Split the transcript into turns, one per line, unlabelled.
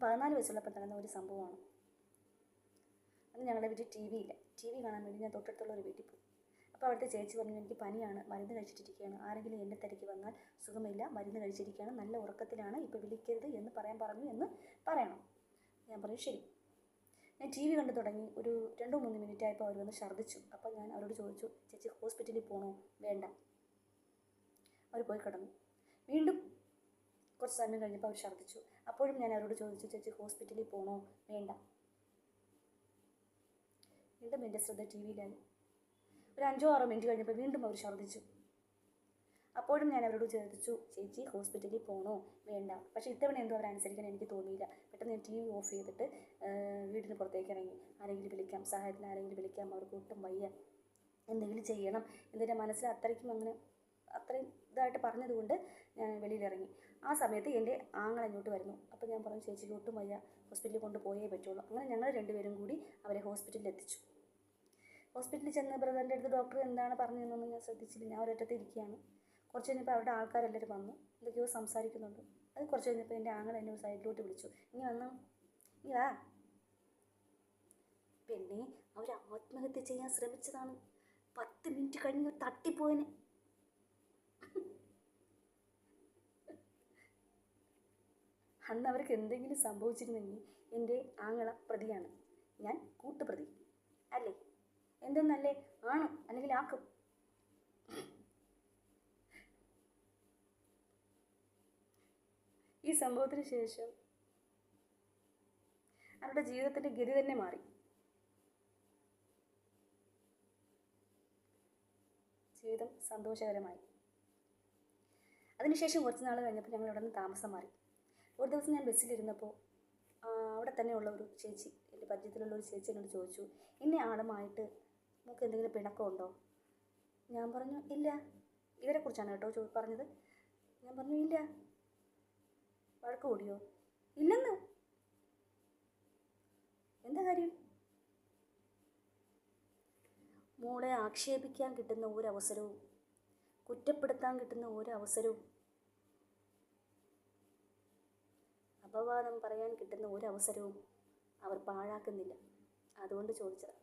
14 വയസ്സുള്ളപ്പോൾ നടന്ന ഒരു സംഭവമാണ്. അന്ന് ഞങ്ങളുടെ വീട്ടിൽ ടി വി ഇല്ല. ടി വി കാണാൻ വേണ്ടി ഞാൻ തൊട്ടടുത്തുള്ള ഒരു വീട്ടിൽ പോയി. അപ്പോൾ അവിടുത്തെ ചേച്ചി പറഞ്ഞു, എനിക്ക് പനിയാണ്, മരുന്ന് കഴിച്ചിട്ടിരിക്കുകയാണ്, ആരെങ്കിലും എൻ്റെ തിരക്ക് വന്നാൽ സുഖമില്ല, മരുന്ന് കഴിച്ചിരിക്കുകയാണ്, നല്ല ഉറക്കത്തിലാണ്, ഇപ്പോൾ വിളിക്കരുത് എന്ന് പറഞ്ഞു എന്ന് പറയണം. ഞാൻ പറഞ്ഞു ശരി. ഞാൻ ടി വി കണ്ടു തുടങ്ങി. ഒരു 2-3 മിനിറ്റ് ആയപ്പോൾ അവർ വന്ന് ഛർദ്ദിച്ചു. അപ്പോൾ ഞാൻ അവരോട് ചോദിച്ചു, ചേച്ചി ഹോസ്പിറ്റലിൽ പോകണോ? വേണ്ട. അവർ പോയി കിടന്നു. വീണ്ടും കുറച്ച് സമയം കഴിഞ്ഞപ്പോൾ അവർ ഛർദ്ദിച്ചു. അപ്പോഴും ഞാൻ അവരോട് ചോദിച്ചു, ചേച്ചി ഹോസ്പിറ്റലിൽ പോകണോ? വേണ്ട. വീണ്ടും എൻ്റെ ശ്രദ്ധ ടി വിയിലായി. ഒരു 5-6 മിനിറ്റ് കഴിഞ്ഞപ്പോൾ വീണ്ടും അവർ ഛർദ്ദിച്ചു. അപ്പോഴും ഞാൻ അവരോട് ചോദിച്ചു, ചേച്ചി ഹോസ്പിറ്റലിൽ പോകണോ? വേണ്ട. പക്ഷേ ഇത്തവണ എന്തോ അവരനുസരിക്കാൻ എനിക്ക് തോന്നിയില്ല. പെട്ടെന്ന് ഞാൻ ടി വി ഓഫ് ചെയ്തിട്ട് വീടിന് പുറത്തേക്ക് ഇറങ്ങി. ആരെങ്കിലും വിളിക്കാം, സഹായത്തിന് ആരെങ്കിലും വിളിക്കാം, അവർക്ക് ഒട്ടും വയ്യ, എന്തെങ്കിലും ചെയ്യണം എൻ്റെ മനസ്സിൽ അത്രയും ഇതായിട്ട് പറഞ്ഞതുകൊണ്ട് ഞാൻ വെളിയിലിറങ്ങി. ആ സമയത്ത് എൻ്റെ ആങ്ങള ഇങ്ങോട്ട് വരുന്നു. അപ്പോൾ ഞാൻ പറഞ്ഞു, ചേച്ചിക്ക് ഒട്ടും വയ്യ, ഹോസ്പിറ്റലിൽ കൊണ്ടുപോയേ പറ്റുള്ളൂ. അങ്ങനെ ഞങ്ങൾ രണ്ടുപേരും കൂടി അവരെ ഹോസ്പിറ്റലിൽ എത്തിച്ചു. ഹോസ്പിറ്റലിൽ ചെന്ന് ബ്രദറിൻ്റെ അടുത്ത് ഡോക്ടർ എന്താണ് പറഞ്ഞതെന്നൊന്നും ഞാൻ ശ്രദ്ധിച്ചില്ല. ഞാൻ ഒരറ്റത്ത് ഇരിക്കുകയാണ്. കുറച്ച് കഴിഞ്ഞപ്പോൾ അവരുടെ ആൾക്കാരെല്ലാവരും വന്നു, എന്തൊക്കെയോ സംസാരിക്കുന്നുണ്ട്. അത് കുറച്ച് കഴിഞ്ഞപ്പോൾ എൻ്റെ ആങ്ങള എന്നെ ഒരു സൈഡിലോട്ട് വിളിച്ചു, ഇനി വന്നോ, ഇനി വാ. പെണ്ണെ, അവർ ആത്മഹത്യ ചെയ്യാൻ ശ്രമിച്ചതാണ്. 10 മിനിറ്റ് കഴിഞ്ഞ് തട്ടിപ്പോയനെ. അന്ന് അവർക്ക് എന്തെങ്കിലും സംഭവിച്ചിരുന്നെങ്കിൽ എൻ്റെ ആങ്ങള പ്രതിയാണ്, ഞാൻ കൂട്ടുപ്രതി അല്ലേ? എന്തെന്നല്ലേ? ആണ്, അല്ലെങ്കിൽ ആക്കും. ഈ സംഭവത്തിന് ശേഷം അവരുടെ ജീവിതത്തിൻ്റെ ഗതി തന്നെ മാറി. ജീവിതം സന്തോഷകരമായി. അതിനുശേഷം കുറച്ച് നാൾ കഴിഞ്ഞപ്പോൾ ഞങ്ങൾ ഇവിടെ നിന്ന് താമസം മാറി. ഒരു ദിവസം ഞാൻ ബസ്സിലിരുന്നപ്പോൾ അവിടെ തന്നെയുള്ള ഒരു ചേച്ചി, എൻ്റെ പരിചയത്തിലുള്ള ഒരു ചേച്ചി എന്നോട് ചോദിച്ചു, ഇന്ന ആളുമായിട്ട് നമുക്ക് എന്തെങ്കിലും പിണക്കമുണ്ടോ? ഞാൻ പറഞ്ഞു ഇല്ല. ഇവരെക്കുറിച്ചാണ് കേട്ടോ പറഞ്ഞത്. ഞാൻ പറഞ്ഞു ഇല്ല. വഴക്ക് കൂടിയോ? ഇല്ലെന്ന്. എന്താ കാര്യം? മോളെ ആക്ഷേപിക്കാൻ കിട്ടുന്ന ഒരവസരവും കുറ്റപ്പെടുത്താൻ കിട്ടുന്ന ഒരവസരവും അപവാദം പറയാൻ കിട്ടുന്ന ഒരവസരവും അവർ പാഴാക്കുന്നില്ല. അതുകൊണ്ട് ചോദിച്ചതാണ്.